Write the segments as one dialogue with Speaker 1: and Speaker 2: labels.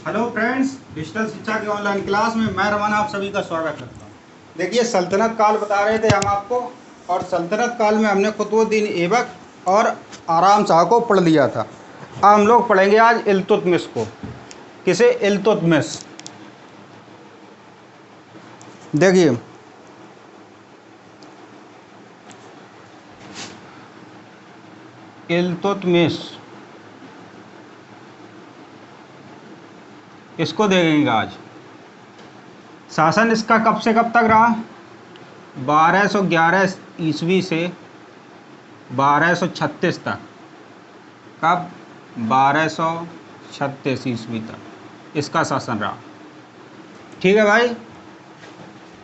Speaker 1: Hello friends, digital शिक्षा के online class में मैं रमन आप सभी का स्वागत करता हूँ। देखिए, सल्तनत काल बता रहे थे हम आपको, और सल्तनत काल में हमने कुतुबुद्दीन ऐबक और आराम शाह को पढ़ लिया था। अब हम लोग पढ़ेंगे आज इल्तुतमिश को। किसे? इल्तुतमिश। देखिए, इल्तुतमिश इसको देखेंगे आज। शासन इसका कब से कब तक रहा? 1211 ईस्वी से 1236 तक। कब? 1236 ईस्वी तक इसका शासन रहा। ठीक है भाई।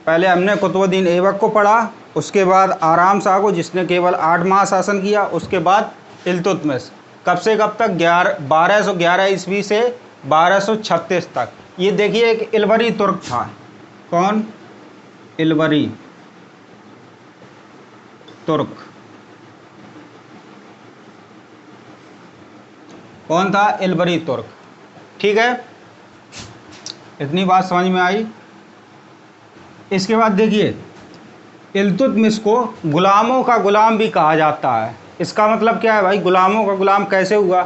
Speaker 1: पहले हमने कुतुबुद्दीन ऐबक को पढ़ा, उसके बाद आराम शाह को जिसने केवल 8 माह शासन किया, उसके बाद इल्तुतमिश। कब से कब तक? 1211 ईस्वी से 1236 तक। ये देखिए, एक इलवरी तुर्क था। कौन? इलवरी तुर्क। कौन था? इलवरी तुर्क। ठीक है, इतनी बात समझ में आई। इसके बाद देखिए, इल्तुतमिश को गुलामों का गुलाम भी कहा जाता है। इसका मतलब क्या है भाई? गुलामों का गुलाम कैसे हुआ?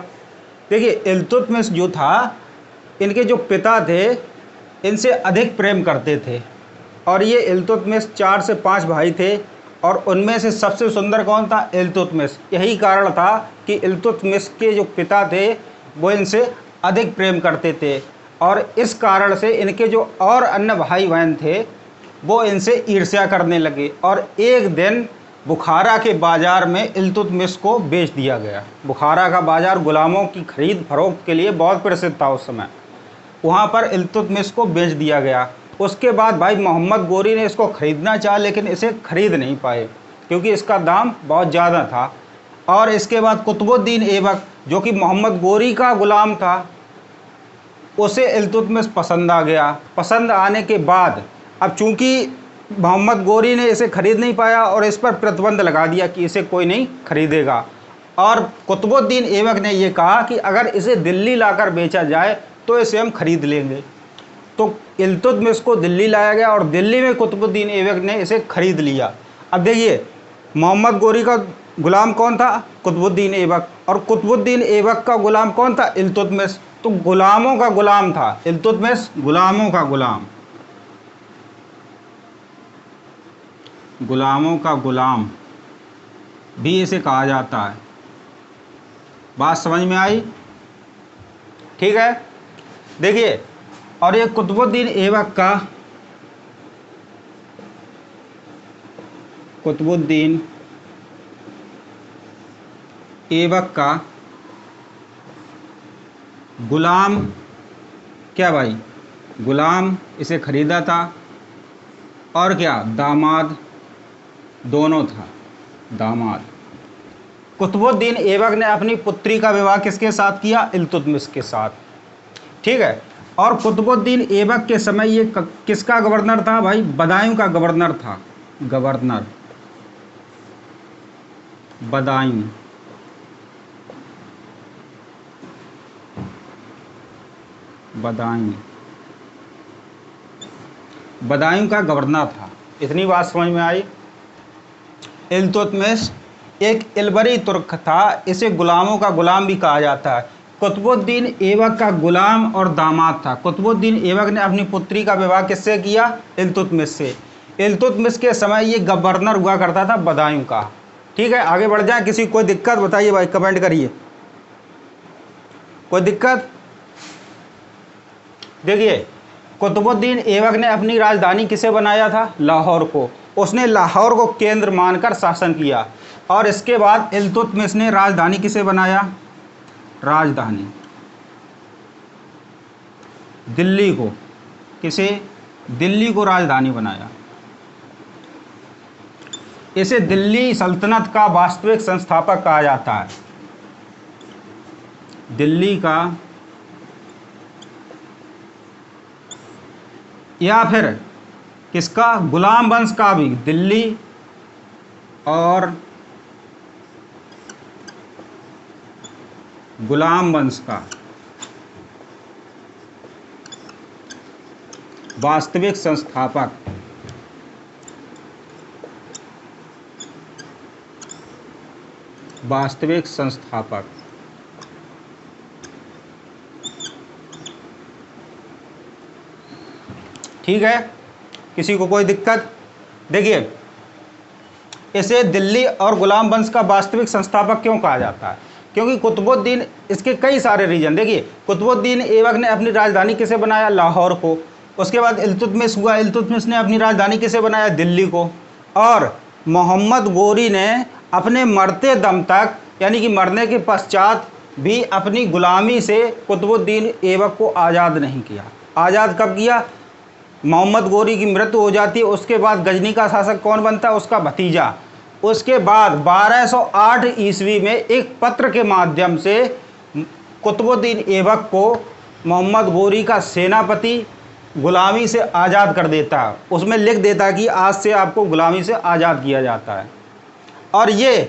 Speaker 1: देखिए, इल्तुतमिश जो था, इनके जो पिता थे इनसे अधिक प्रेम करते थे, और ये इल्तुतमिश 4 से 5 भाई थे, और उनमें से सबसे सुंदर कौन था? इल्तुतमिश। यही कारण था कि इल्तुतमिश के जो पिता थे वो इनसे अधिक प्रेम करते थे, और इस कारण से इनके जो और अन्य भाई बहन थे वो इनसे ईर्ष्या करने लगे, और एक दिन बुखारा के बाज़ार में इल्तुतमिश को बेच दिया गया। बुखारा का बाज़ार गुलामों की खरीद फरोख्त के लिए बहुत प्रसिद्ध था उस समय। वहाँ पर इल्तुतमिश को बेच दिया गया। उसके बाद भाई मोहम्मद गोरी ने इसको ख़रीदना चाहा, लेकिन इसे ख़रीद नहीं पाए क्योंकि इसका दाम बहुत ज़्यादा था। और इसके बाद कुतुबुद्दीन ऐबक, जो कि मोहम्मद गोरी का ग़ुलाम था, उसे इल्तुतमिश पसंद आ गया। पसंद आने के बाद अब चूंकि मोहम्मद गोरी ने इसे ख़रीद नहीं पाया और इस पर प्रतिबंध लगा दिया कि इसे कोई नहीं खरीदेगा, और कुतुबुद्दीन ऐबक ने यह कहा कि अगर इसे दिल्ली लाकर बेचा जाए तो इसे हम खरीद लेंगे। तो इल्तुतमिश को दिल्ली लाया गया, और दिल्ली में कुतुबुद्दीन ऐबक ने इसे खरीद लिया। अब देखिए, मोहम्मद गोरी का गुलाम कौन था? कुतुबुद्दीन ऐबक। और कुतुबुद्दीन ऐबक का गुलाम कौन था? इल्तुतमिश। तो गुलामों का गुलाम था इल्तुतमिश, गुलामों का गुलाम। गुलामों का गुलाम भी इसे कहा जाता है। बात समझ में आई? ठीक है। देखिए, और ये कुतुबुद्दीन ऐबक का, कुतुबुद्दीन ऐबक का गुलाम क्या भाई? गुलाम इसे खरीदा था, और क्या? दामाद दोनों था, दामाद। कुतुबुद्दीन ऐबक ने अपनी पुत्री का विवाह किसके साथ किया? इल्तुतमिश के साथ। ठीक है। और कुतुबुद्दीन ऐबक के समय ये किसका गवर्नर था भाई? बदायूं का गवर्नर था। गवर्नर बदायूं। बदायूं बदायूं का गवर्नर था। इतनी बात समझ में आई। इल्तुतमिश एक इलबरी तुर्क था, इसे गुलामों का गुलाम भी कहा जाता है। कुतुबुद्दीन ऐबक का गुलाम और दामाद था। कुतुबुद्दीन ऐबक ने अपनी पुत्री का विवाह किससे किया? इल्तुतमिश से। इल्तुतमिश के समय ये गवर्नर हुआ करता था बदायूं का। ठीक है, आगे बढ़ जाए। किसी कोई दिक्कत बताइए भाई, कमेंट करिए। कोई दिक्कत? देखिए, कुतुबुद्दीन ऐबक ने अपनी राजधानी किसे बनाया था? लाहौर को। उसने लाहौर को केंद्र मानकर शासन किया। और इसके बाद इल्तुतमिश ने राजधानी किसे बनाया? राजधानी दिल्ली को। किसे? दिल्ली को राजधानी बनाया। इसे दिल्ली सल्तनत का वास्तविक संस्थापक कहा जाता है। दिल्ली का, या फिर किसका? गुलाम वंश का भी। दिल्ली और गुलाम वंश का। वास्तविक संस्थापक। वास्तविक संस्थापक। ठीक है, किसी को कोई दिक्कत? देखिए, इसे दिल्ली और गुलाम वंश का वास्तविक संस्थापक क्यों कहा जाता है? क्योंकि कुतुबुद्दीन, इसके कई सारे रीजन। देखिए, कुतुबुद्दीन ऐबक ने अपनी राजधानी किसे बनाया? लाहौर को। उसके बाद इल्तुतमिश हुआ, इल्तुतमिश ने अपनी राजधानी किसे बनाया? दिल्ली को। और मोहम्मद गोरी ने अपने मरते दम तक, यानी कि मरने के पश्चात भी, अपनी गुलामी से कुतुबुद्दीन ऐबक को आज़ाद नहीं किया। आज़ाद कब किया? मोहम्मद गोरी की मृत्यु हो जाती है, उसके बाद गजनी का शासक कौन बनता है? उसका भतीजा। उसके बाद 1208 ईस्वी में एक पत्र के माध्यम से कुतुबुद्दीन ऐबक को मोहम्मद गोरी का सेनापति गुलामी से आज़ाद कर देता है। उसमें लिख देता है कि आज से आपको गुलामी से आज़ाद किया जाता है। और ये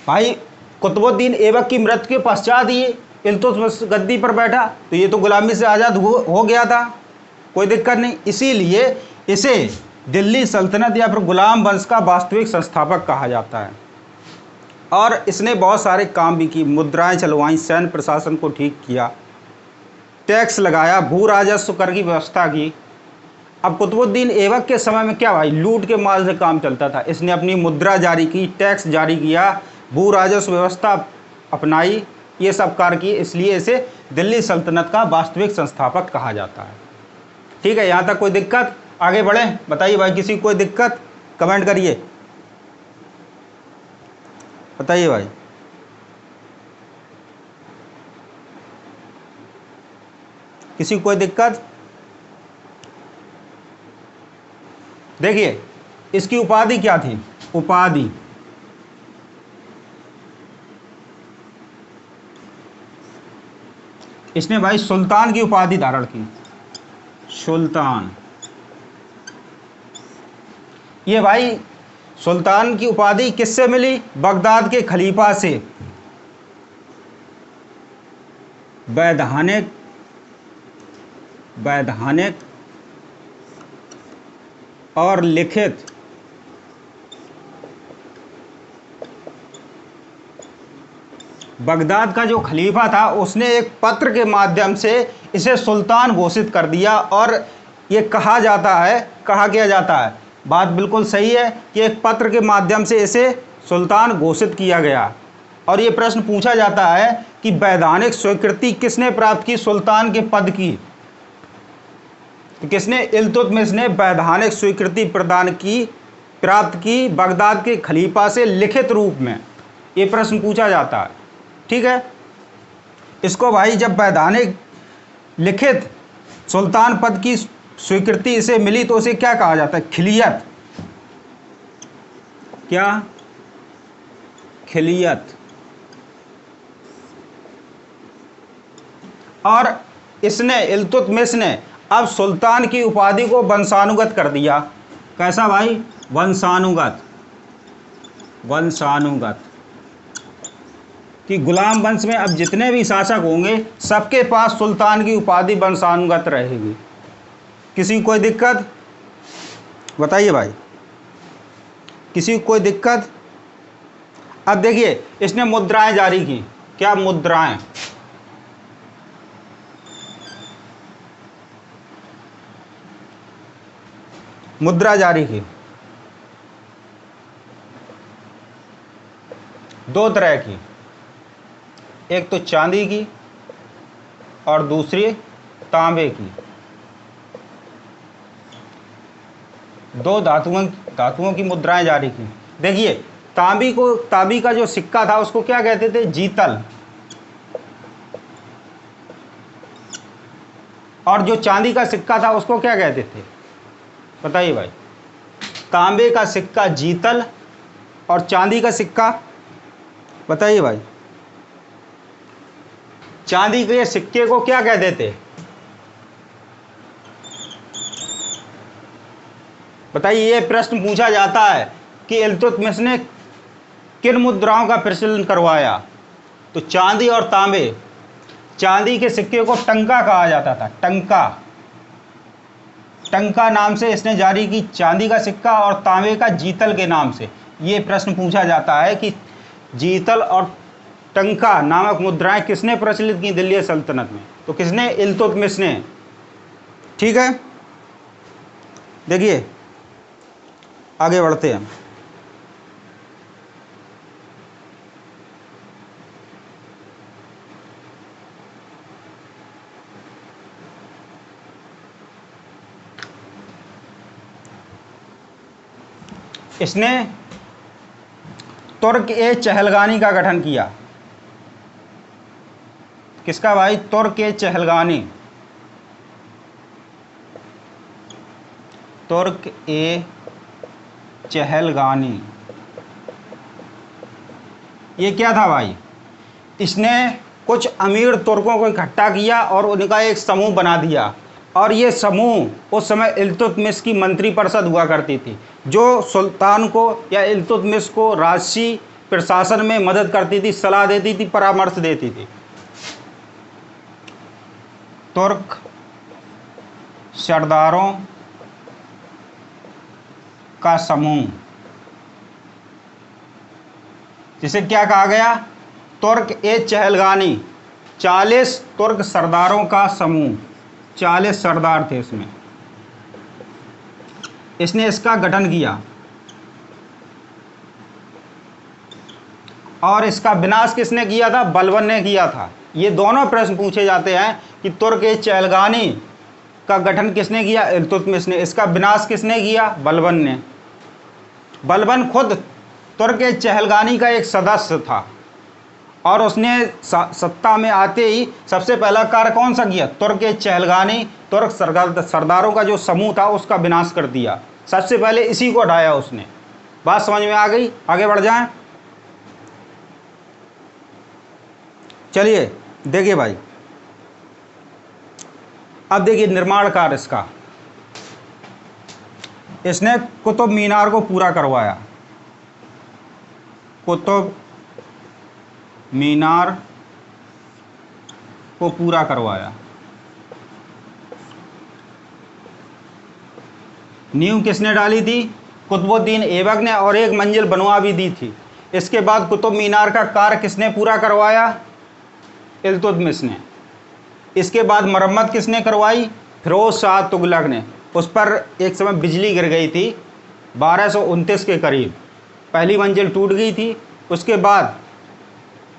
Speaker 1: भाई कुतुबुद्दीन ऐबक की मृत्यु के पश्चात ही इल्तुतमिश गद्दी पर बैठा, तो ये तो गुलामी से आज़ाद हो गया था, कोई दिक्कत नहीं। इसीलिए इसे दिल्ली सल्तनत या फिर गुलाम वंश का वास्तविक संस्थापक कहा जाता है। और इसने बहुत सारे काम भी किए, मुद्राएं चलवाई, सैन्य प्रशासन को ठीक किया, टैक्स लगाया, भू राजस्व कर की व्यवस्था की। अब कुतुबुद्दीन ऐबक के समय में क्या भाई, लूट के माल से काम चलता था। इसने अपनी मुद्रा जारी की, टैक्स जारी किया, भू राजस्व व्यवस्था अपनाई, ये सब कार्य किए, इसलिए इसे दिल्ली सल्तनत का वास्तविक संस्थापक कहा जाता है। ठीक है, यहाँ तक कोई दिक्कत? आगे बढ़ें, बताइए भाई, किसी को कोई दिक्कत? कमेंट करिए, बताइए भाई। किसी को कोई दिक्कत? देखिए, इसकी उपाधि क्या थी? उपाधि इसने भाई सुल्तान की उपाधि धारण की, सुल्तान। ये भाई सुल्तान की उपाधि किससे मिली? बगदाद के खलीफा से। वैधानिक और लिखित बगदाद का जो खलीफा था, उसने एक पत्र के माध्यम से इसे सुल्तान घोषित कर दिया। और ये कहा जाता है, कहा क्या जाता है, बात बिल्कुल सही है कि एक पत्र के माध्यम से इसे सुल्तान घोषित किया गया। और ये प्रश्न पूछा जाता है कि वैधानिक स्वीकृति किसने प्राप्त की सुल्तान के पद की? तो किसने? इल्तुतमिश ने वैधानिक स्वीकृति प्राप्त की बगदाद के खलीफा से लिखित रूप में। ये प्रश्न पूछा जाता है, ठीक है। इसको भाई जब वैधानिक लिखित सुल्तान पद की स्वीकृति इसे मिली तो उसे क्या कहा जाता है? खिलियत। क्या? खिलियत। और इसने, इल्तुतमिश ने अब सुल्तान की उपाधि को वंशानुगत कर दिया। कैसा भाई? वंशानुगत। वंशानुगत कि गुलाम वंश में अब जितने भी शासक होंगे सबके पास सुल्तान की उपाधि वंशानुगत रहेगी। किसी को कोई दिक्कत? बताइए भाई, किसी को कोई दिक्कत? अब देखिए, इसने मुद्राएं जारी की। क्या मुद्राएं? मुद्रा जारी की दो तरह की, एक तो चांदी की और दूसरी तांबे की। दो धातुओं की मुद्राएं जारी की। देखिए, तांबी का जो सिक्का था उसको क्या कहते थे? जीतल। और जो चांदी का सिक्का था उसको क्या कहते थे? बताइए भाई। तांबे का सिक्का जीतल और चांदी का सिक्का, बताइए भाई, चांदी के सिक्के को क्या कहते थे? बताइए। ये प्रश्न पूछा जाता है कि इल्तुतमिश ने किन मुद्राओं का प्रचलन करवाया? तो चांदी और तांबे। चांदी के सिक्के को टंका कहा जाता था, टंका। टंका नाम से इसने जारी की चांदी का सिक्का और तांबे का जीतल के नाम से। ये प्रश्न पूछा जाता है कि जीतल और टंका नामक मुद्राएं किसने प्रचलित की दिल्ली सल्तनत में? तो किसने? इल्तुतमिश ने। ठीक है, देखिए आगे बढ़ते हैं। इसने तुर्क ए चहलगानी का गठन किया। किसका भाई? तुर्क ए चहलगानी। तुर्क ए चहलगानी ये क्या था भाई? इसने कुछ अमीर तुर्कों को इकट्ठा किया और उनका एक समूह बना दिया, और ये समूह उस समय इल्तुतमिश की मंत्री परिषद हुआ करती थी, जो सुल्तान को या इल्तुतमिश को राजसी प्रशासन में मदद करती थी, सलाह देती थी, परामर्श देती थी। तुर्क सरदारों का समूह, जिसे क्या कहा गया? तुर्क ए चहलगानी। 40 तुर्क सरदारों का समूह, 40 सरदार थे इसमें। इसने इसका गठन किया और इसका विनाश किसने किया था? बलबन ने किया था। ये दोनों प्रश्न पूछे जाते हैं कि तुर्क ए चहलगानी का गठन किसने किया? इल्तुतमिश ने। इसका विनाश किसने किया? बलबन ने। बलबन खुद तुर्क ए चहलगानी का एक सदस्य था और उसने सत्ता में आते ही सबसे पहला कार्य कौन सा किया? तुर्क ए चहलगानी, तुर्क सरदारों का जो समूह था उसका विनाश कर दिया। सबसे पहले इसी को हटाया उसने। बात समझ में आ गई? आगे बढ़ जाएं। चलिए देखिए भाई, अब देखिए निर्माण कार्य इसका। इसने कुतुब मीनार को पूरा करवाया। कुतुब मीनार को पूरा करवाया। नींव किसने डाली थी? कुतुबुद्दीन ऐबक ने, और एक मंजिल बनवा भी दी थी। इसके बाद कुतुब मीनार का कार्य किसने पूरा करवाया? इल्तुतमिश ने। इसके बाद मरम्मत किसने करवाई? फिरोज शाह तुगलक ने। उस पर एक समय बिजली गिर गई थी 1229 के करीब, पहली मंजिल टूट गई थी। उसके बाद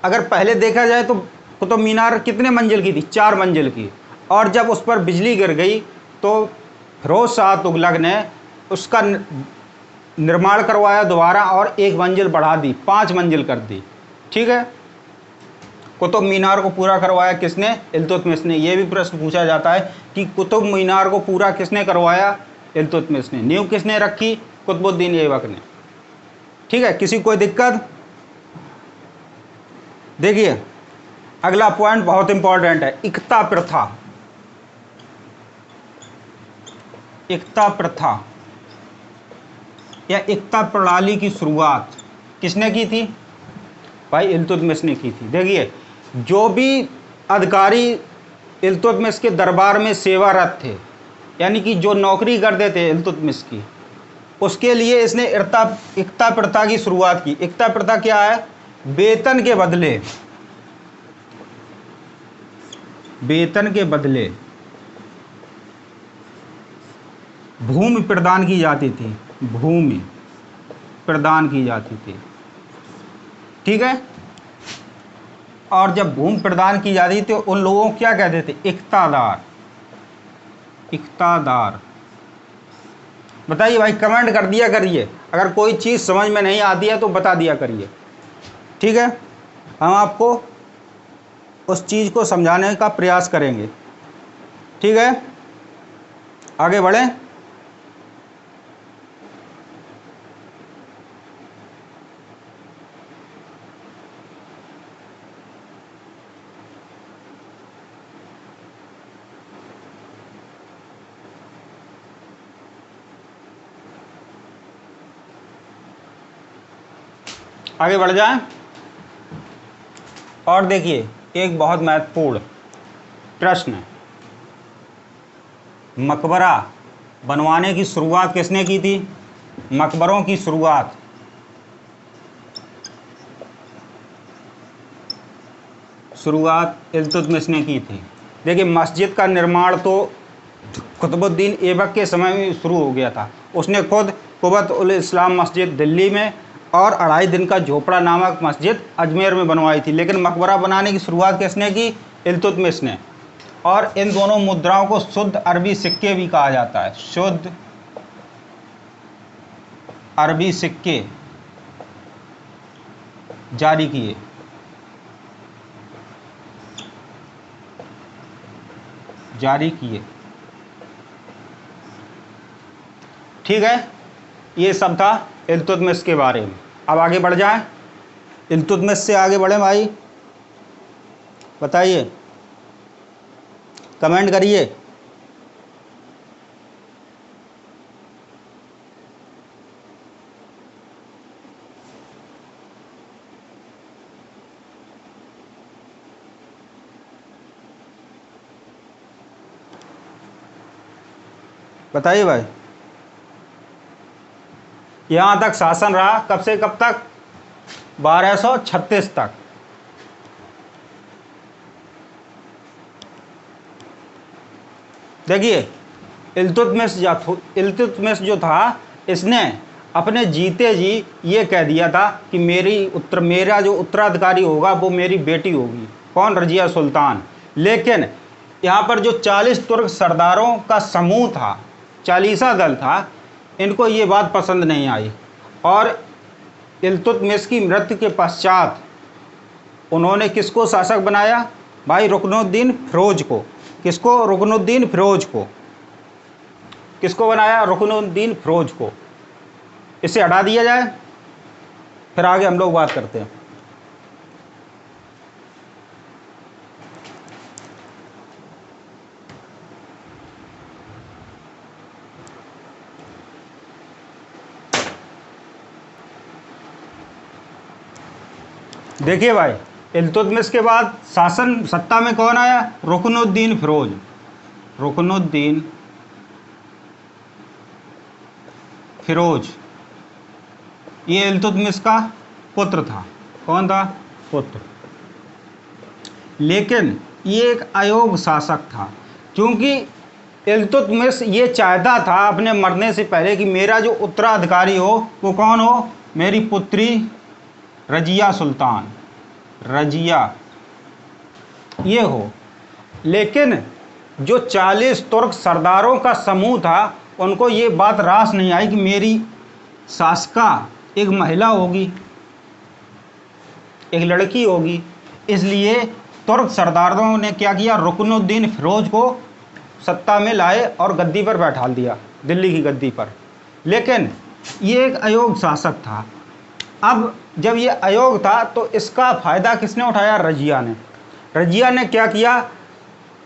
Speaker 1: अगर पहले देखा जाए तो कुतुब मीनार कितने मंजिल की थी? 4 मंजिल की। और जब उस पर बिजली गिर गई तो फिरोज शाह तुगलक ने उसका निर्माण करवाया दोबारा और एक मंजिल बढ़ा दी, 5 मंजिल कर दी। ठीक है, कुतुब मीनार को पूरा करवाया किसने? इल्तुतमिश ने। यह भी प्रश्न पूछा जाता है कि कुतुब मीनार को पूरा किसने करवाया? इल्तुतमिश ने। नींव किसने रखी? कुतुबुद्दीन ऐबक ने। ठीक है, किसी कोई दिक्कत? देखिए अगला पॉइंट बहुत इंपॉर्टेंट है, इक्ता प्रथा। इक्ता प्रथा या इक्ता प्रणाली की शुरुआत किसने की थी? भाई इल्तुतमिश ने की थी। देखिए जो भी अधिकारी इल्तुतमिश के दरबार में सेवारत थे, यानी कि जो नौकरी करते थे इल्तुतमिश की, उसके लिए इसने इक्ता प्रथा की शुरुआत की। इक्ता प्रथा क्या है? वेतन के बदले भूमि प्रदान की जाती थी। भूमि प्रदान की जाती थी। ठीक है, और जब भूमि प्रदान की जाती थी तो उन लोगों को क्या कहते थे? इक्तादार। इक्तादार। बताइए भाई, कमेंट कर दिया करिए। अगर कोई चीज़ समझ में नहीं आती है तो बता दिया करिए। ठीक है, हम आपको उस चीज़ को समझाने का प्रयास करेंगे। ठीक है, आगे बढ़ें। आगे बढ़ जाएं और देखिए एक बहुत महत्वपूर्ण प्रश्न है, मकबरा बनवाने की शुरुआत किसने की थी? मकबरों की शुरुआत इल्तुतमिश ने की थी। देखिए, मस्जिद का निर्माण तो कुतुबुद्दीन ऐबक के समय में शुरू हो गया था। उसने खुद कुवत उल इस्लाम मस्जिद दिल्ली में और 2.5 दिन का झोपड़ा नामक मस्जिद अजमेर में बनवाई थी। लेकिन मकबरा बनाने की शुरुआत किसने की? इल्तुतमिश ने। और इन दोनों मुद्राओं को शुद्ध अरबी सिक्के भी कहा जाता है। शुद्ध अरबी सिक्के जारी किए। ठीक है, ये सब था इल्तुतमिश के बारे में। अब आगे बढ़ जाएं, इल्तुतमिश से आगे बढ़े भाई, बताइए, कमेंट करिए। बताइए भाई, यहां तक शासन रहा कब से कब तक? 1236 तक। देखिए, इल्तुतमिश जो था, इसने अपने जीते जी ये कह दिया था कि मेरा जो उत्तराधिकारी होगा वो मेरी बेटी होगी। कौन? रजिया सुल्तान। लेकिन यहाँ पर जो 40 तुर्क सरदारों का समूह था, 40 दल था, इनको ये बात पसंद नहीं आई और इल्तुतमिश की मृत्यु के पश्चात उन्होंने किसको शासक बनाया? भाई, रुकनुद्दीन फिरोज को। किसको? रुकनुद्दीन फिरोज को। किसको बनाया? रुकनुद्दीन फिरोज को। इसे हटा दिया जाए, फिर आगे हम लोग बात करते हैं। देखिए भाई, इल्तुतमिश के बाद शासन सत्ता में कौन आया? रुकनुद्दीन फिरोज। रुकनुद्दीन फिरोज ये इल्तुतमिश का पुत्र था। कौन था? पुत्र। लेकिन ये एक अयोग्य शासक था, क्योंकि इल्तुतमिश ये चाहता था अपने मरने से पहले कि मेरा जो उत्तराधिकारी हो वो कौन हो? मेरी पुत्री रजिया सुल्तान, रजिया ये हो। लेकिन जो 40 तुर्क सरदारों का समूह था, उनको ये बात रास नहीं आई कि मेरी शासका एक महिला होगी, एक लड़की होगी। इसलिए तुर्क सरदारों ने क्या किया? रुकनुद्दीन फिरोज को सत्ता में लाए और गद्दी पर बैठा दिया, दिल्ली की गद्दी पर। लेकिन ये एक अयोग्य शासक था। अब जब ये अयोग्य था तो इसका फ़ायदा किसने उठाया? रजिया ने। रजिया ने क्या किया?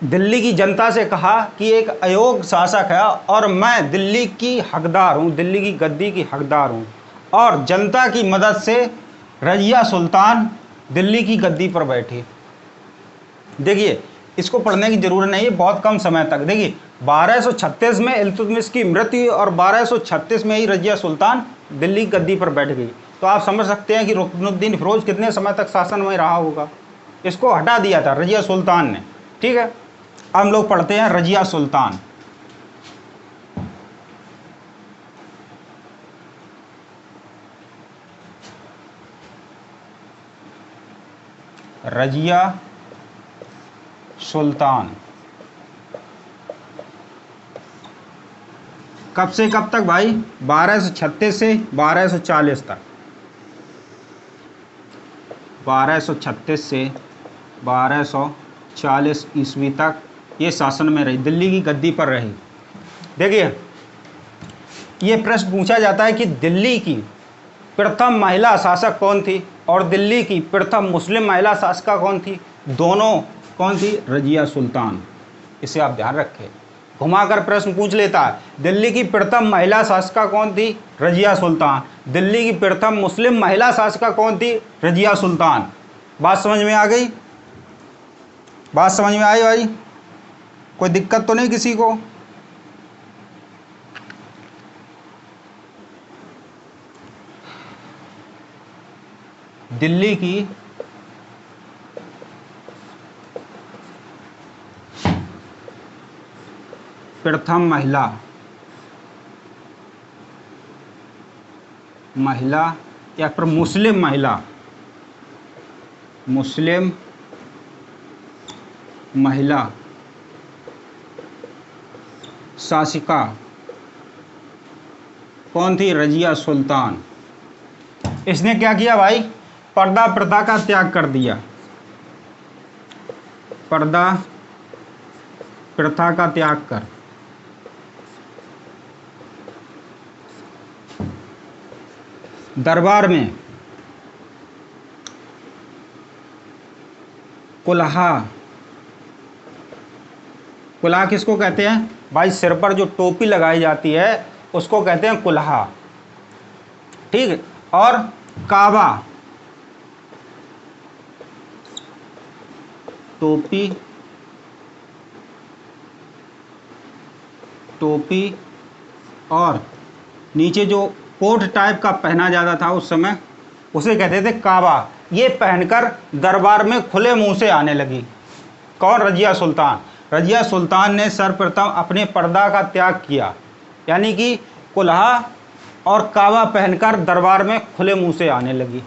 Speaker 1: दिल्ली की जनता से कहा कि एक अयोग्य शासक है और मैं दिल्ली की हकदार हूँ, दिल्ली की गद्दी की हकदार हूँ, और जनता की मदद से रजिया सुल्तान दिल्ली की गद्दी पर बैठी। देखिए, इसको पढ़ने की ज़रूरत नहीं है, बहुत कम समय तक। देखिए, 1236 में इल्तुतमिश की मृत्यु और 1236 में ही रजिया सुल्तान दिल्ली की गद्दी पर बैठ गई। तो आप समझ सकते हैं कि रुकनुद्दीन फिरोज कितने समय तक शासन में रहा होगा। इसको हटा दिया था रजिया सुल्तान ने। ठीक है, हम लोग पढ़ते हैं रजिया सुल्तान। रजिया सुल्तान कब से कब तक भाई? 1236 से 1240 तक। 1236 से 1240 ईस्वी तक ये शासन में रही, दिल्ली की गद्दी पर रही। देखिए, ये प्रश्न पूछा जाता है कि दिल्ली की प्रथम महिला शासक कौन थी और दिल्ली की प्रथम मुस्लिम महिला शासिका कौन थी? दोनों कौन थी? रजिया सुल्तान। इसे आप ध्यान रखें, घुमाकर प्रश्न पूछ लेता है। दिल्ली की प्रथम महिला शासिका कौन थी? रजिया सुल्तान। दिल्ली की प्रथम मुस्लिम महिला शासिका कौन थी? रजिया सुल्तान। बात समझ में आ गई? बात समझ में आई भाई? कोई दिक्कत तो नहीं किसी को? दिल्ली की प्रथम महिला या फिर मुस्लिम महिला शासिका कौन थी? रजिया सुल्तान। इसने क्या किया भाई? पर्दा प्रथा का त्याग कर दिया। पर्दा प्रथा का त्याग कर दरबार में कुल्हा किसको कहते हैं भाई? सिर पर जो टोपी लगाई जाती है उसको कहते हैं कुल्हा, ठीक है। और काबा, टोपी और नीचे जो कोट टाइप का पहना जाता था उस समय उसे कहते थे काबा। ये पहनकर दरबार में खुले मुंह से आने लगी। कौन? रजिया सुल्तान। रजिया सुल्तान ने सर्वप्रथम अपने पर्दा का त्याग किया, यानी कि कुल्हा और काबा पहनकर दरबार में खुले मुंह से आने लगी।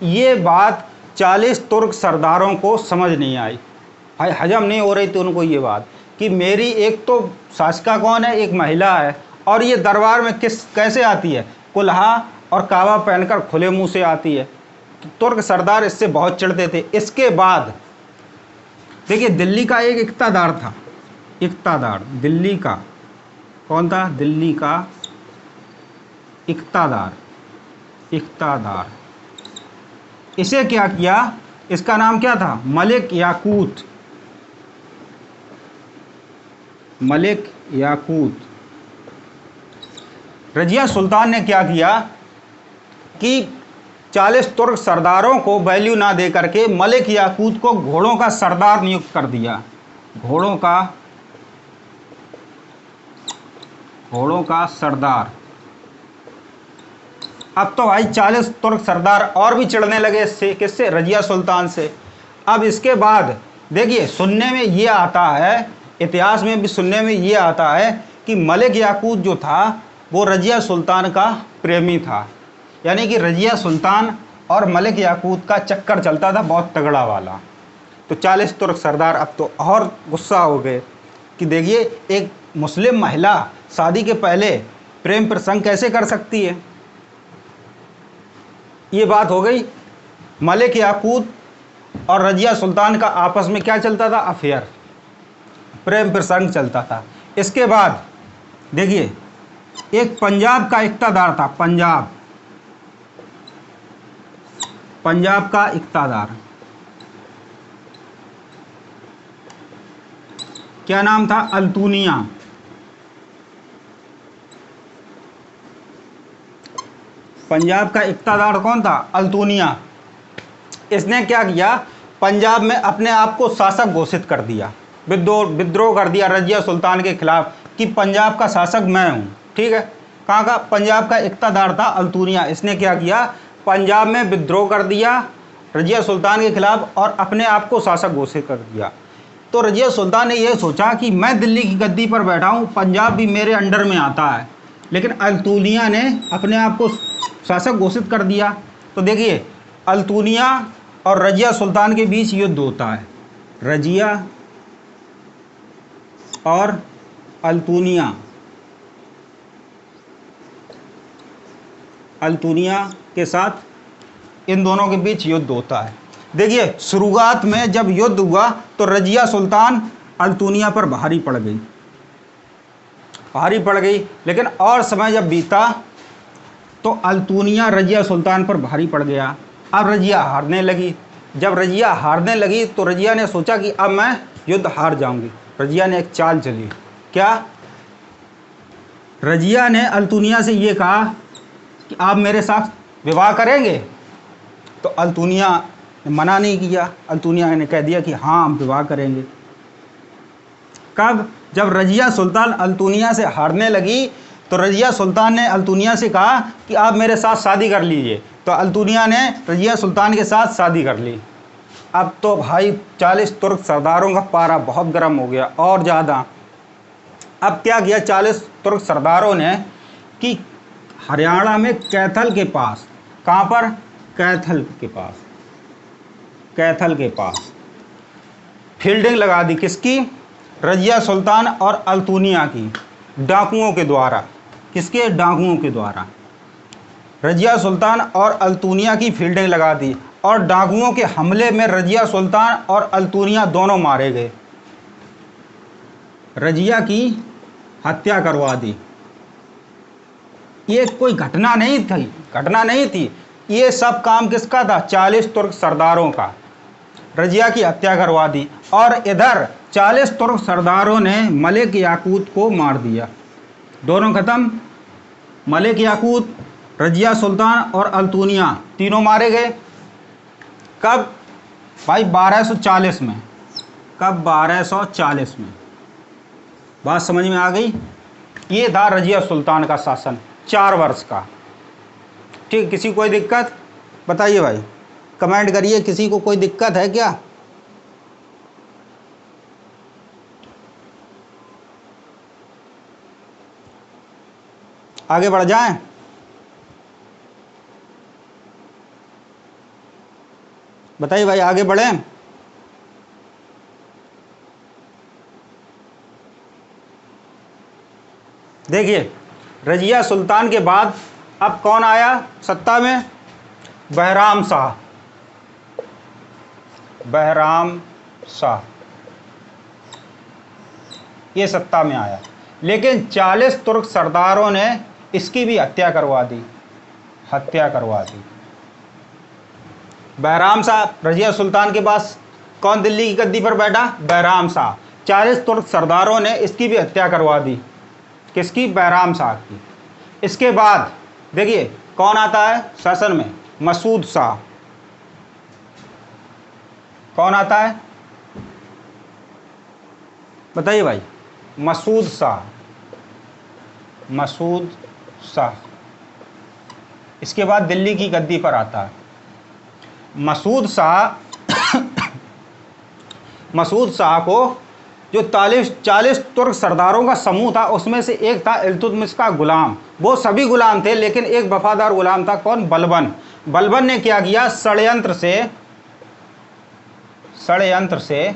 Speaker 1: ये बात 40 तुर्क सरदारों को समझ नहीं आई भाई, हजम नहीं हो रही थी उनको ये बात कि मेरी एक तो शासिका कौन है? एक महिला है, और ये दरबार में कैसे आती है? कुल्हा और काबा पहनकर खुले मुंह से आती है। तो तुर्क सरदार इससे बहुत चिढ़ते थे। इसके बाद देखिए, दिल्ली का एक इक़्तादार था, दिल्ली का कौन था? दिल्ली का इक़्तादार। इसे क्या किया? इसका नाम क्या था? मलिक याकूत। रजिया सुल्तान ने क्या किया कि 40 तुर्क सरदारों को वैल्यू ना दे करके मलिक याकूत को घोड़ों का सरदार नियुक्त कर दिया। घोड़ों का सरदार। अब तो भाई 40 तुर्क सरदार और भी चिढ़ने लगे इससे। किससे? रजिया सुल्तान से। अब इसके बाद देखिए, सुनने में ये आता है, इतिहास में भी सुनने में ये आता है कि मलिक याकूत जो था वो रजिया सुल्तान का प्रेमी था, यानी कि रजिया सुल्तान और मलिक याकूत का चक्कर चलता था बहुत तगड़ा वाला। तो 40 तुर्क सरदार अब तो और गुस्सा हो गए कि देखिए, एक मुस्लिम महिला शादी के पहले प्रेम प्रसंग कैसे कर सकती है? ये बात हो गई। मलिक याकूत और रजिया सुल्तान का आपस में क्या चलता था? अफेयर, प्रेम प्रसंग चलता था। इसके बाद देखिए, एक पंजाब का इक़्तादार था, पंजाब का इक़्तादार। क्या नाम था? अल्तूनिया। पंजाब का इक़्तादार कौन था? अल्तूनिया। इसने क्या किया? पंजाब में अपने आप को शासक घोषित कर दिया, विद्रोह कर दिया रजिया सुल्तान के खिलाफ कि पंजाब का शासक मैं हूँ, ठीक है। कहाँ का? पंजाब का इक़्तादार था अल्तूनिया। इसने क्या किया? पंजाब में विद्रोह कर दिया रजिया सुल्तान के खिलाफ और अपने आप को शासक घोषित कर दिया। तो रजिया सुल्तान ने यह सोचा कि मैं दिल्ली की गद्दी पर बैठा हूँ, पंजाब भी मेरे अंडर में आता है, लेकिन अल्तूनिया ने अपने आप को शासक घोषित कर दिया। तो देखिए, अल्तूनिया और रजिया सुल्तान के बीच युद्ध होता है। रजिया और अल्तूनिया के साथ इन दोनों के बीच युद्ध होता है। देखिए, शुरुआत में जब युद्ध हुआ तो रजिया सुल्तान अल्तूनिया पर भारी पड़ गई, लेकिन और समय जब बीता तो अल्तूनिया रजिया सुल्तान पर भारी पड़ गया। अब रजिया हारने लगी। जब रजिया हारने लगी तो रजिया ने सोचा कि अब मैं युद्ध हार जाऊंगी। रजिया ने एक चाल चली। क्या? रजिया ने अल्तूनिया से ये कहा कि आप मेरे साथ विवाह करेंगे? तो अल्तूनिया ने मना नहीं किया। अल्तूनिया ने कह दिया कि हाँ, हम विवाह करेंगे। कब? जब रजिया सुल्तान अल्तूनिया से हारने लगी तो रजिया सुल्तान ने अल्तुनिया से कहा कि आप मेरे साथ शादी कर लीजिए, तो अल्तुनिया ने रजिया सुल्तान के साथ शादी कर ली। अब तो भाई 40 तुर्क सरदारों का पारा बहुत गर्म हो गया और ज़्यादा। अब क्या किया 40 तुर्क सरदारों ने कि हरियाणा में कैथल के पास, कहाँ पर, कैथल के पास, कैथल के पास फील्डिंग लगा दी। किसकी? रजिया सुल्तान और अल्तुनिया की, डाकुओं के द्वारा। किसके? डाकुओं के द्वारा रजिया सुल्तान और अल्तुनिया की फील्डिंग लगा दी, और डाकुओं के हमले में रजिया सुल्तान और अल्तुनिया दोनों मारे गए। रजिया की हत्या करवा दी। ये कोई घटना नहीं थी, ये सब काम किसका था? 40 तुर्क सरदारों का। रजिया की हत्या करवा दी, और इधर 40 तुर्क सरदारों ने मलिक याकूत को मार दिया। दोनों खत्म। मलिक याकूत, रजिया सुल्तान और अल्तुनिया तीनों मारे गए। कब भाई? 1240 में। कब? 1240 में। बात समझ में आ गई? ये था रजिया सुल्तान का शासन 4 वर्ष का। ठीक, किसी को कोई दिक्कत बताइए भाई, कमेंट करिए, किसी को कोई दिक्कत है क्या? आगे बढ़ जाएं? बताइए भाई, आगे बढ़ें? देखिए, रजिया सुल्तान के बाद अब कौन आया सत्ता में? बहराम शाह। बहराम शाह ये सत्ता में आया, लेकिन 40 तुर्क सरदारों ने इसकी भी हत्या करवा दी। बहराम शाह, रजिया सुल्तान के पास कौन दिल्ली की गद्दी पर बैठा? बहराम शाह। 40 तुर्क सरदारों ने इसकी भी हत्या करवा दी। किसकी? बहराम शाह की। इसके बाद देखिए कौन आता है शासन में? मसूद शाह। कौन आता है बताइए भाई? मसूद शाह। मसूद शाह इसके बाद दिल्ली की गद्दी पर आता है। मसूद शाह को जो 40 तुर्क सरदारों का समूह था, उसमें से एक था इल्तुतमिश का गुलाम। वो सभी गुलाम थे, लेकिन एक वफादार गुलाम था। कौन? बलबन। बलबन ने क्या किया? षड्यंत्र से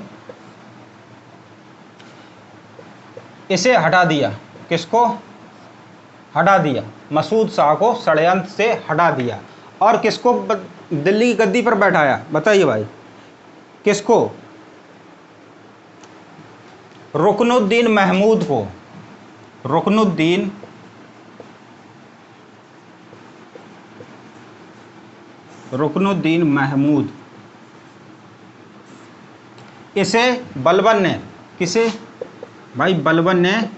Speaker 1: इसे हटा दिया। किसको हटा दिया? मसूद शाह को षड्यंत्र से हटा दिया। और किसको दिल्ली की गद्दी पर बैठाया? बताइए भाई, किसको? रुकनुद्दीन महमूद को। रुकनुद्दीन महमूद, इसे बलबन ने, किसे भाई? बलबन ने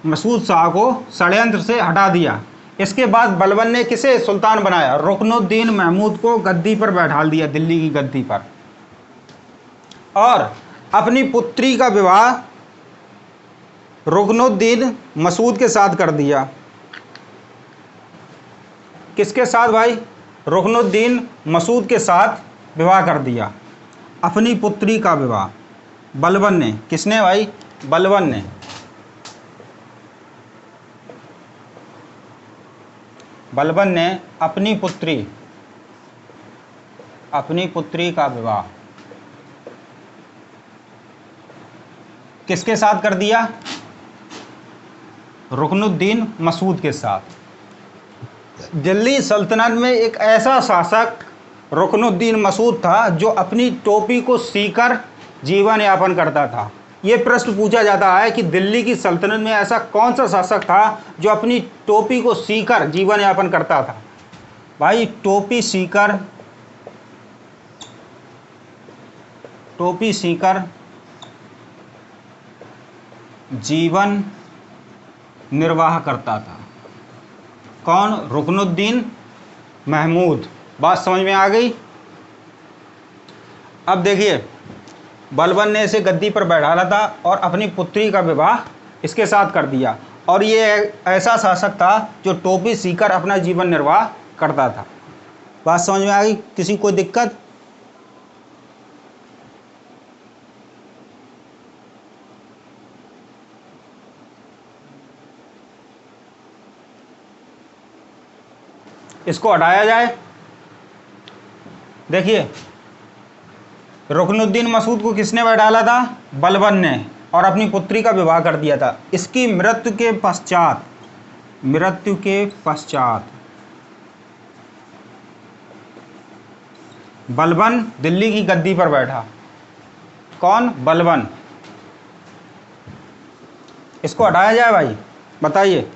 Speaker 1: मसूद शाह को षड्यंत्र से हटा दिया। इसके बाद बलबन ने किसे सुल्तान बनाया? रुकनुद्दीन महमूद को गद्दी पर बैठा दिया, दिल्ली की गद्दी पर। और अपनी पुत्री का विवाह रुकनुद्दीन मसूद के साथ कर दिया। किसके साथ भाई? रुकनुद्दीन मसूद के साथ विवाह कर दिया, अपनी पुत्री का विवाह। बलबन ने। किसने भाई? बलबन ने। बलबन ने अपनी पुत्री का विवाह किसके साथ कर दिया? रुकनुद्दीन मसूद के साथ। दिल्ली सल्तनत में एक ऐसा शासक रुकनुद्दीन मसूद था जो अपनी टोपी को सीकर जीवन यापन करता था। ये प्रश्न पूछा जाता है कि दिल्ली की सल्तनत में ऐसा कौन सा शासक था जो अपनी टोपी को सीकर जीवन यापन करता था? भाई टोपी सीकर जीवन निर्वाह करता था। कौन? रुकनुद्दीन महमूद। बात समझ में आ गई? अब देखिए, बलबन ने इसे गद्दी पर बैठाया था और अपनी पुत्री का विवाह इसके साथ कर दिया। और ये ऐसा शासक था जो टोपी सीकर अपना जीवन निर्वाह करता था। बात समझ में आ गई? किसी को दिक्कत? इसको हटाया जाए। देखिए, रुकनुद्दीन मसूद को किसने बैठाला था? बलबन ने, और अपनी पुत्री का विवाह कर दिया था। इसकी मृत्यु के पश्चात बलबन दिल्ली की गद्दी पर बैठा। कौन? बलबन। इसको हटाया जाए भाई, बताइए।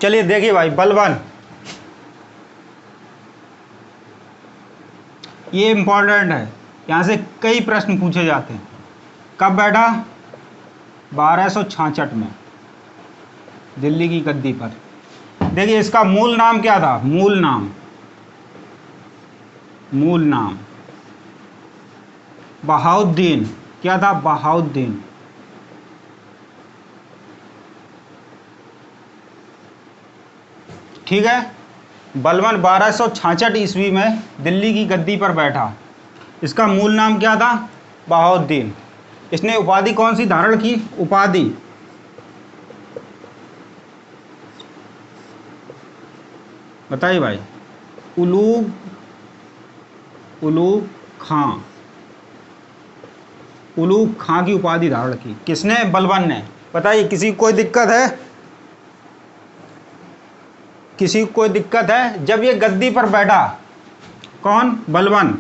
Speaker 1: चलिए देखिए भाई, बलबन, ये इंपॉर्टेंट है, यहाँ से कई प्रश्न पूछे जाते हैं। कब बैठा? 1266 में दिल्ली की गद्दी पर। देखिए, इसका मूल नाम क्या था? मूल नाम बहाउद्दीन। क्या था? बहाउद्दीन। ठीक है। बलबन 1266 ईस्वी में दिल्ली की गद्दी पर बैठा। इसका मूल नाम क्या था? बहाउद्दीन। इसने उपाधि कौन सी धारण की? उपाधि बताइए भाई। उलूग खां की उपाधि धारण की। किसने? बलबन ने। बताइए, किसी को कोई दिक्कत है? किसी को कोई दिक्कत है? जब ये गद्दी पर बैठा, कौन? बलबन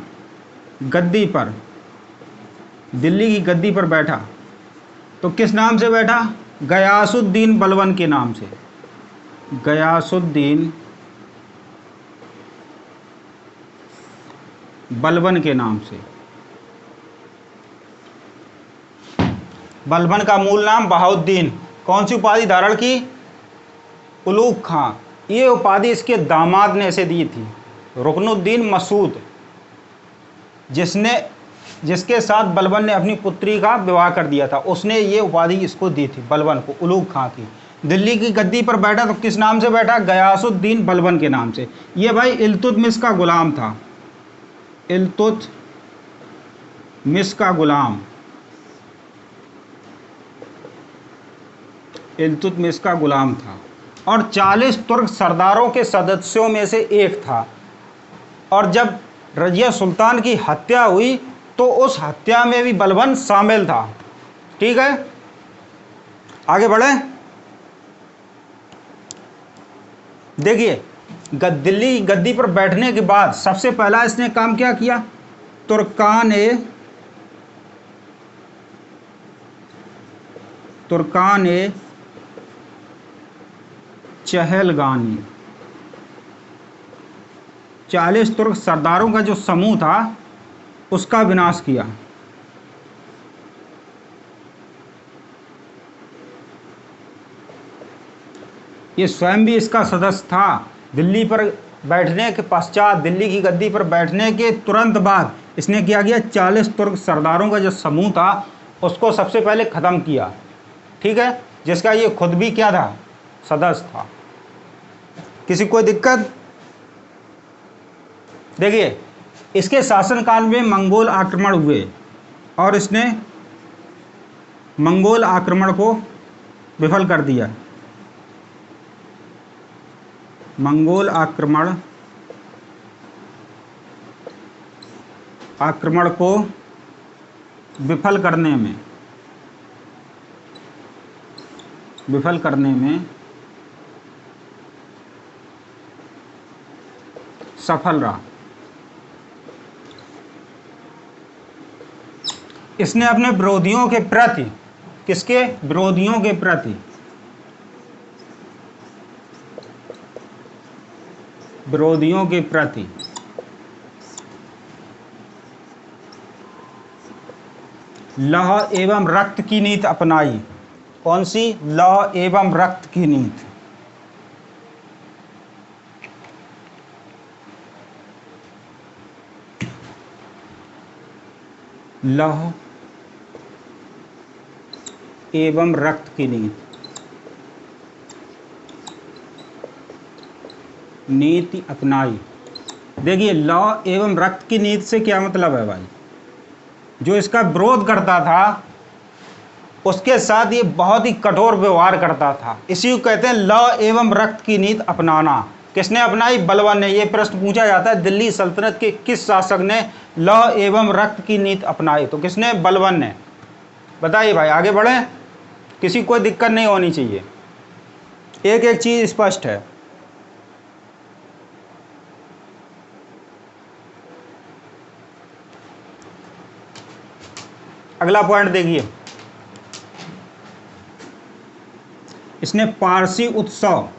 Speaker 1: गद्दी पर, दिल्ली की गद्दी पर बैठा, तो किस नाम से बैठा? गयासुद्दीन बलबन के नाम से। गयासुद्दीन बलबन के नाम से। बलबन का मूल नाम बहाउद्दीन। कौन सी उपाधि धारण की? उलूग खां। ये उपाधि इसके दामाद ने इसे दी थी, रुकनुद्दीन मसूद, जिसके साथ बलबन ने अपनी पुत्री का विवाह कर दिया था। उसने ये उपाधि इसको दी थी, बलबन को, उलूग खां की। दिल्ली की गद्दी पर बैठा तो किस नाम से बैठा? गयासुद्दीन बलबन के नाम से। ये भाई इल्तुतमिश का गुलाम था। इल्तुतमिश का गुलाम था और 40 तुर्क सरदारों के सदस्यों में से एक था। और जब रजिया सुल्तान की हत्या हुई तो उस हत्या में भी बलबन शामिल था। ठीक है, आगे बढ़े। देखिए, दिल्ली गद्दी पर बैठने के बाद सबसे पहला इसने काम क्या किया? तुर्कान चहलगानी, 40 तुर्क सरदारों का जो समूह था उसका विनाश किया। ये स्वयं भी इसका सदस्य था। दिल्ली पर बैठने के पश्चात, दिल्ली की गद्दी पर बैठने के तुरंत बाद इसने क्या किया? 40 तुर्क सरदारों का जो समूह था उसको सबसे पहले ख़त्म किया। ठीक है, जिसका ये खुद भी क्या था? सदस्य था। किसी को कोई दिक्कत? देखिए, इसके शासनकाल में मंगोल आक्रमण हुए और इसने मंगोल आक्रमण को विफल कर दिया। मंगोल आक्रमण को विफल करने में सफल रहा। इसने अपने विरोधियों के प्रति, किसके? विरोधियों के प्रति, लौह एवं रक्त की नीति अपनाई। कौन सी? लौह एवं रक्त की नीति। लौह एवं रक्त की नीति अपनाई। देखिए, लौह एवं रक्त की नीति से क्या मतलब है भाई? जो इसका विरोध करता था उसके साथ ये बहुत ही कठोर व्यवहार करता था। इसी को कहते हैं लौह एवं रक्त की नीति अपनाना। किसने अपनाई? बलबन ने। ये प्रश्न पूछा जाता है, दिल्ली सल्तनत के किस शासक ने लौह एवं रक्त की नीति अपनाई? तो किसने? बलबन ने। बताइए भाई, आगे बढ़े, किसी को कोई दिक्कत नहीं होनी चाहिए, एक एक चीज स्पष्ट है। अगला पॉइंट देखिए, इसने पारसी उत्सव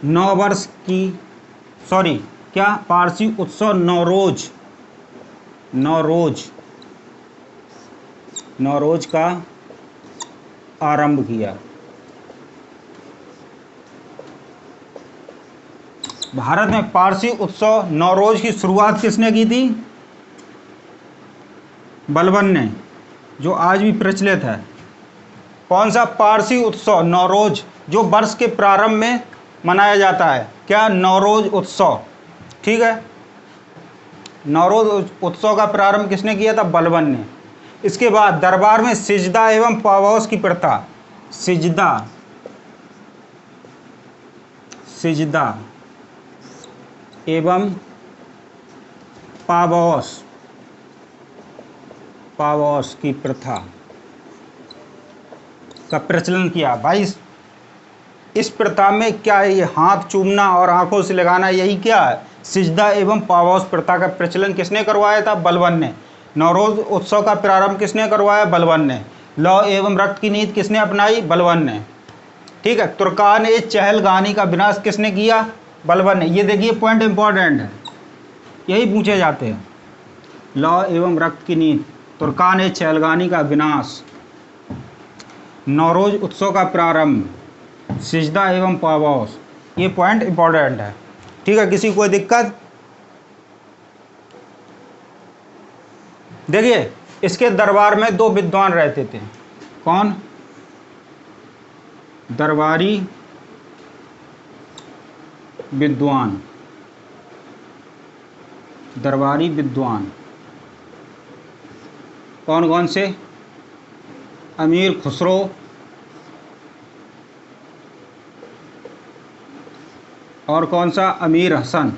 Speaker 1: 9 वर्ष की, सॉरी क्या, पारसी उत्सव नौरोज का आरंभ किया। भारत में पारसी उत्सव नौरोज की शुरुआत किसने की थी? बलबन ने, जो आज भी प्रचलित है। कौन सा? पारसी उत्सव नौरोज, जो वर्ष के प्रारंभ में मनाया जाता है। क्या? नौरोज उत्सव। ठीक है, नौरोज उत्सव का प्रारंभ किसने किया था? बलबन ने। इसके बाद दरबार में सिजदा एवं पावौस की प्रथा, सिजदा एवं पावौस की प्रथा का प्रचलन किया। भाई, इस प्रथा में क्या है? ये हाथ चूमना और आंखों से लगाना, यही क्या है? सिजदा एवं पावौस प्रथा का प्रचलन किसने करवाया था? बलबन ने। नौरोज उत्सव का प्रारंभ किसने करवाया? बलबन ने। लौह एवं रक्त की नीति किसने अपनाई? बलबन ने। ठीक है, तुर्कान-ए चहलगानी का विनाश किसने किया? बलबन ने। ये देखिए पॉइंट इंपॉर्टेंट है, यही पूछे जाते हैं। लौह एवं रक्त की नीति, तुर्कान-ए चहलगानी का विनाश, नौरोज उत्सव का प्रारंभ, सिजदा एवं पावौस, ये पॉइंट इंपॉर्टेंट है। ठीक है, किसी को कोई दिक्कत? देखिए, इसके दरबार में 2 विद्वान रहते थे। कौन? दरबारी विद्वान। कौन कौन से? अमीर खुसरो, और कौन सा? अमीर हसन।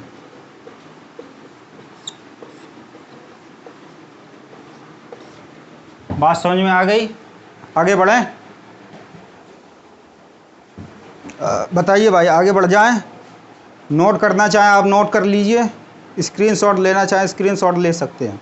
Speaker 1: बात समझ में आ गई? आगे बढ़ें? बताइए भाई, आगे बढ़ जाएं? नोट करना चाहें आप नोट कर लीजिए, स्क्रीनशॉट लेना चाहें स्क्रीनशॉट ले सकते हैं।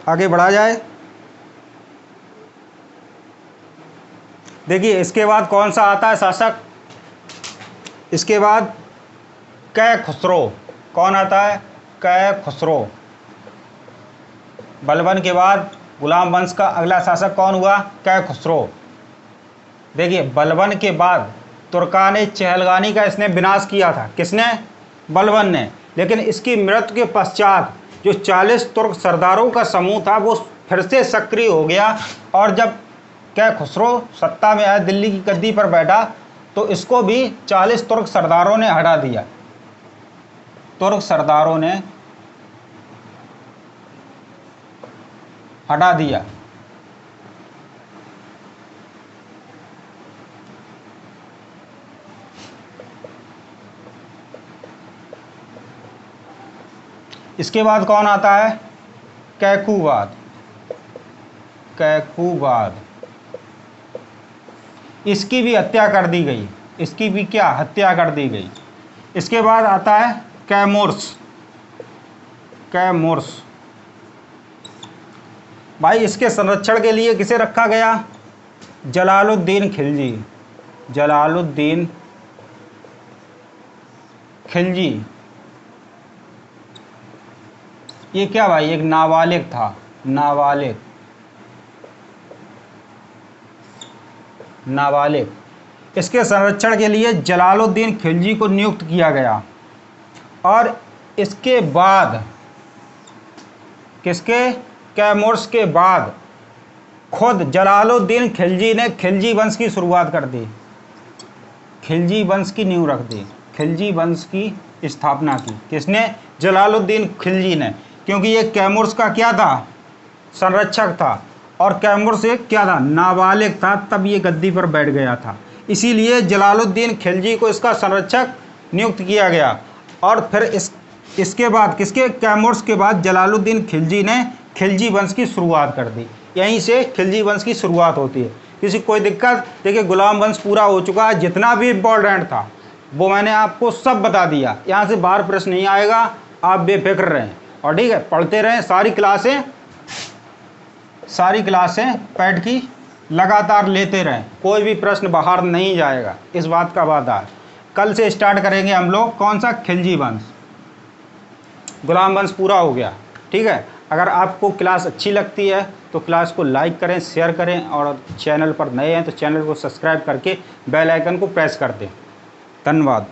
Speaker 1: आगे बढ़ा जाए? देखिए, इसके बाद कौन सा आता है शासक? इसके बाद कै खुसरो। कौन आता है? कै खुसरो। बलबन के बाद गुलाम वंश का अगला शासक कौन हुआ? कै खुसरो। देखिए, बलबन के बाद तुर्कान-ए चहलगानी का इसने विनाश किया था। किसने? बलबन ने। लेकिन इसकी मृत्यु के पश्चात जो 40 तुर्क सरदारों का समूह था वो फिर से सक्रिय हो गया, और जब कै खुसरो सत्ता में आया, दिल्ली की गद्दी पर बैठा, तो इसको भी 40 तुर्क सरदारों ने हटा दिया। तुर्क सरदारों ने हटा दिया। इसके बाद कौन आता है? कैकूबाद। इसकी भी हत्या कर दी गई। इसकी भी क्या? हत्या कर दी गई। इसके बाद आता है कैमोर्स। कैमोर्स भाई इसके संरक्षण के लिए किसे रखा गया? जलालुद्दीन खिलजी। जलालुद्दीन खिलजी ये क्या भाई, एक नाबालिग था, नाबालिग, नाबालिग। इसके संरक्षण के लिए जलालुद्दीन खिलजी को नियुक्त किया गया। और इसके बाद किसके? कैमोर्स के बाद खुद जलालुद्दीन खिलजी ने खिलजी वंश की शुरुआत कर दी, खिलजी वंश की नींव रख दी, खिलजी वंश की स्थापना की। किसने? जलालुद्दीन खिलजी ने। क्योंकि ये कैमोर्स का क्या था? संरक्षक था। और कैमोर्स एक क्या था? नाबालिग था, तब ये गद्दी पर बैठ गया था। इसीलिए जलालुद्दीन खिलजी को इसका संरक्षक नियुक्त किया गया। और फिर इसके बाद किसके? कैमोर्स के बाद जलालुद्दीन खिलजी ने खिलजी वंश की शुरुआत कर दी। यहीं से खिलजी वंश की शुरुआत होती है। किसी कोई दिक्कत? देखिए गुलाम वंश पूरा हो चुका है, जितना भी इम्पोर्टेंट था वो मैंने आपको सब बता दिया। यहाँ से बाहर प्रश्न नहीं आएगा, आप बेफिक्र रहें। और ठीक है, पढ़ते रहें, सारी क्लासें पैड की लगातार लेते रहें, कोई भी प्रश्न बाहर नहीं जाएगा, इस बात का वादा है। कल से स्टार्ट करेंगे हम लोग कौन सा? खिलजी वंश। गुलाम वंश पूरा हो गया। ठीक है, अगर आपको क्लास अच्छी लगती है तो क्लास को लाइक करें, शेयर करें, और चैनल पर नए हैं तो चैनल को सब्सक्राइब करके बेल आइकन को प्रेस कर दें। धन्यवाद।